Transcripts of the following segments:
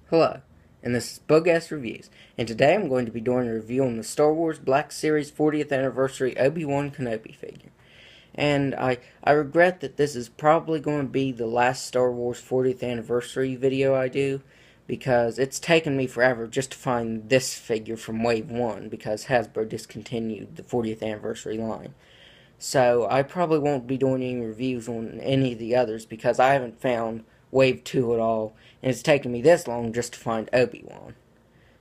Hello, and this is Bug-Ass Reviews, and today I'm going to be doing a review on the Star Wars Black Series 40th Anniversary Obi Wan Kenobi figure. And I regret that this is probably going to be the last Star Wars 40th Anniversary video I do, because it's taken me forever just to find this figure from Wave 1, because Hasbro discontinued the 40th Anniversary line. So I probably won't be doing any reviews on any of the others because I haven't found Wave 2 at all, and it's taken me this long just to find Obi Wan.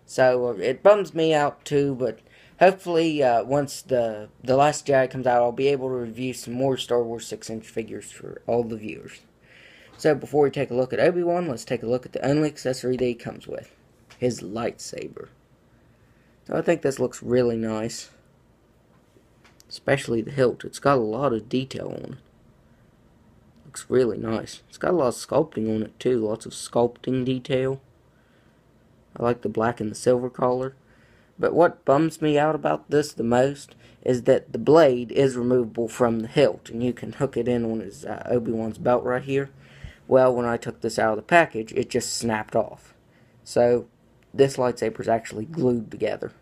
So it bums me out too, but hopefully once the Last Jedi comes out, I'll be able to review some more Star Wars 6-inch figures for all the viewers. So before we take a look at Obi Wan, let's take a look at the only accessory that he comes with, his lightsaber. So I think this looks really nice. Especially the hilt. It's got a lot of detail on it. Looks really nice. It's got a lot of sculpting on it too. Lots of sculpting detail. I like the black and the silver collar. But what bums me out about this the most is that the blade is removable from the hilt. And you can hook it in on his Obi-Wan's belt right here. Well, when I took this out of the package, it just snapped off. So this lightsaber is actually glued together.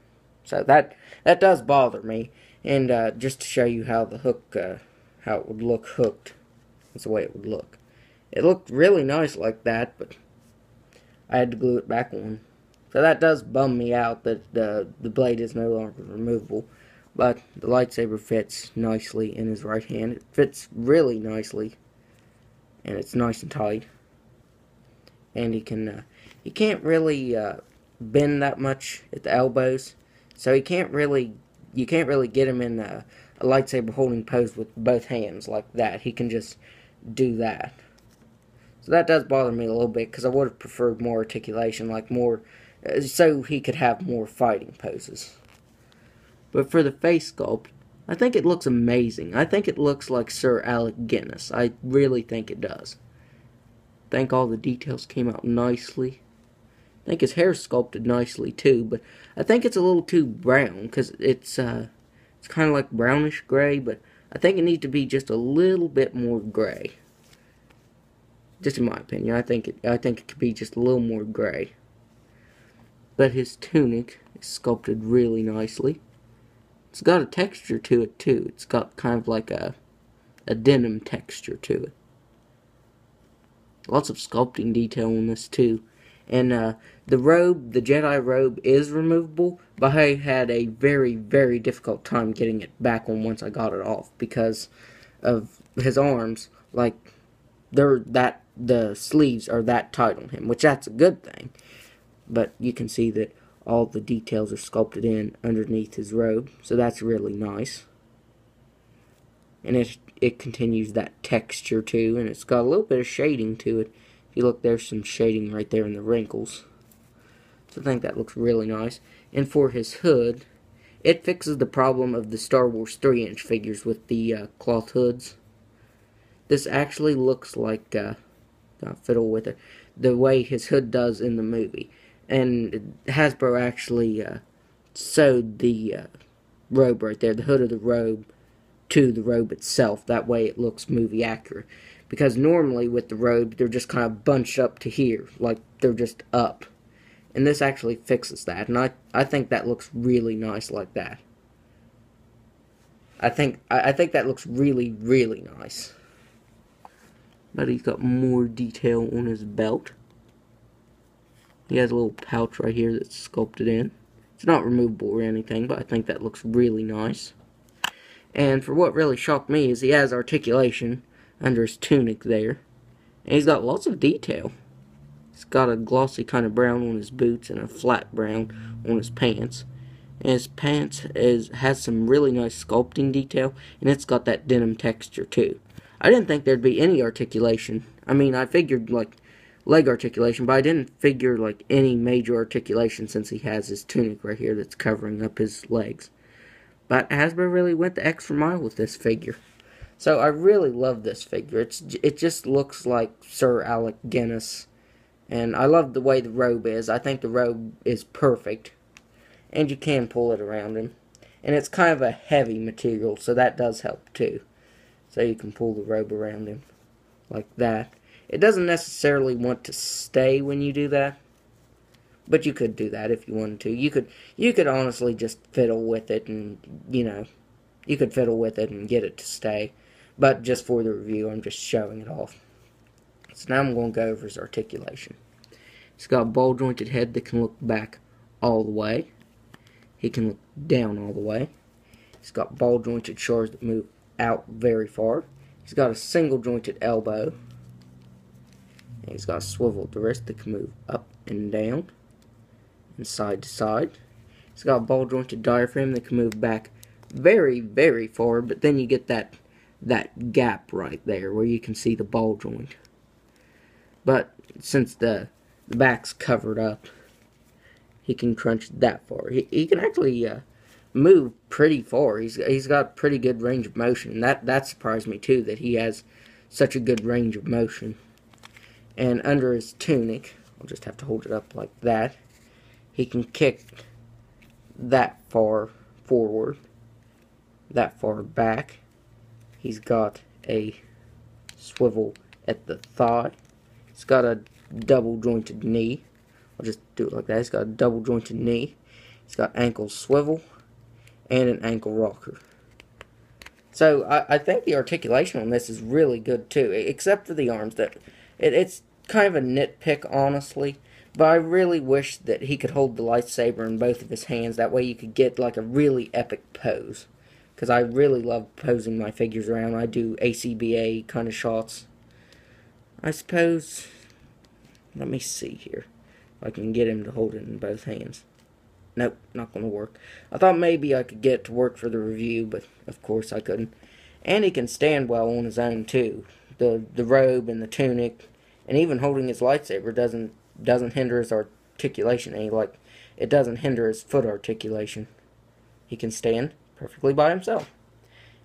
So that does bother me. And just to show you how the hook, how it would look hooked, that's the way it would look. It looked really nice like that, but I had to glue it back on. So that does bum me out that the blade is no longer removable. But the lightsaber fits nicely in his right hand. It fits really nicely, and it's nice and tight. And he can't really bend that much at the elbows, so you can't really get him in a lightsaber holding pose with both hands like that. He can just do that. So that does bother me a little bit because I would have preferred more articulation, like more, so he could have more fighting poses. But for the face sculpt, I think it looks amazing. I think it looks like Sir Alec Guinness. I really think it does. I think all the details came out nicely. I think his hair's sculpted nicely too, but I think it's a little too brown because it's kind of like brownish gray, but I think it needs to be just a little bit more gray. Just in my opinion, I think it could be just a little more gray. But his tunic is sculpted really nicely. It's got a texture to it too. It's got kind of like a denim texture to it. Lots of sculpting detail on this too. And the robe, the Jedi robe, is removable, but I had a very, very difficult time getting it back on once I got it off because of his arms. Like, the sleeves are that tight on him, which that's a good thing. But you can see that all the details are sculpted in underneath his robe, so that's really nice. And it continues that texture too, and it's got a little bit of shading to it. If you look, there's some shading right there in the wrinkles. So I think that looks really nice. And for his hood, it fixes the problem of the Star Wars 3-inch figures with the cloth hoods. This actually looks like, I'll fiddle with it, the way his hood does in the movie. And Hasbro actually sewed the robe right there, the hood of the robe, to the robe itself. That way it looks movie accurate. Because normally with the robe, they're just kind of bunched up to here, like they're just up. And this actually fixes that, and I think that looks really nice like that. I think that looks really, really nice. But he's got more detail on his belt. He has a little pouch right here that's sculpted in. It's not removable or anything, but I think that looks really nice. And for what really shocked me is he has articulation under his tunic there. And he's got lots of detail. He's got a glossy kind of brown on his boots and a flat brown on his pants. And his pants has some really nice sculpting detail, and it's got that denim texture too. I didn't think there'd be any articulation. I mean, I figured like leg articulation, but I didn't figure like any major articulation since he has his tunic right here that's covering up his legs. But Hasbro really went the extra mile with this figure. So I really love this figure. It just looks like Sir Alec Guinness. And I love the way the robe is. I think the robe is perfect. And you can pull it around him. And it's kind of a heavy material, so that does help too. So you can pull the robe around him like that. It doesn't necessarily want to stay when you do that. But you could do that if you wanted to. You could honestly just fiddle with it, and you could fiddle with it and get it to stay. But just for the review, I'm just showing it off. So now I'm going to go over his articulation. He's got a ball jointed head that can look back all the way. He can look down all the way. He's got ball jointed shoulders that move out very far. He's got a single jointed elbow. And he's got a swivel at the wrist that can move up and down and side to side. He's got a ball jointed diaphragm that can move back very, very far, but then you get that gap right there where you can see the ball joint. But since the back's covered up, he can crunch that far. He can actually move pretty far. He's got pretty good range of motion. That surprised me too, that he has such a good range of motion. And under his tunic, I'll just have to hold it up like that, he can kick that far forward, that far back. He's got a swivel at the thigh. He's got a double jointed knee. I'll just do it like that. He's got a double jointed knee. He's got ankle swivel and an ankle rocker. So I think the articulation on this is really good too, except for the arms. It's kind of a nitpick, honestly, but I really wish that he could hold the lightsaber in both of his hands. That way you could get like a really epic pose, because I really love posing my figures around. I do ACBA kind of shots. I suppose, let me see here if I can get him to hold it in both hands. Nope, not going to work. I thought maybe I could get it to work for the review, but of course I couldn't. And he can stand well on his own too. The robe and the tunic, and even holding his lightsaber doesn't hinder his articulation any. Like, it doesn't hinder his foot articulation. He can stand perfectly by himself.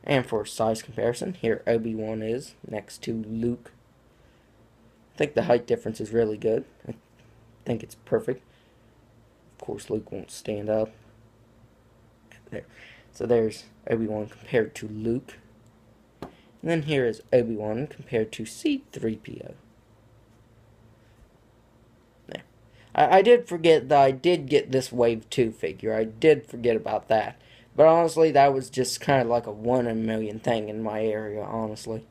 And for size comparison, here Obi Wan is next to Luke. I think the height difference is really good. I think it's perfect. Of course, Luke won't stand up. There. So there's Obi Wan compared to Luke. And then here is Obi Wan compared to C-3PO. There. I did forget that I did get this Wave 2 figure. I did forget about that. But honestly, that was just kind of like a 1 in a million thing in my area, honestly.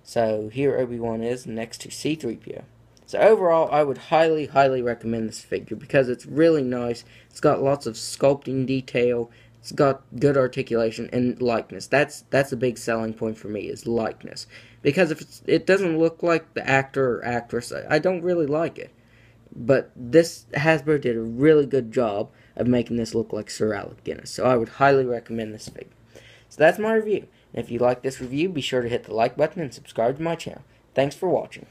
So here Obi Wan is next to C-3PO. So overall, I would highly, highly recommend this figure because it's really nice. It's got lots of sculpting detail. It's got good articulation and likeness. That's a big selling point for me, is likeness. Because if it doesn't look like the actor or actress, I don't really like it. But Hasbro did a really good job of making this look like Sir Alec Guinness. So I would highly recommend this figure. So that's my review. And if you like this review, be sure to hit the like button and subscribe to my channel. Thanks for watching.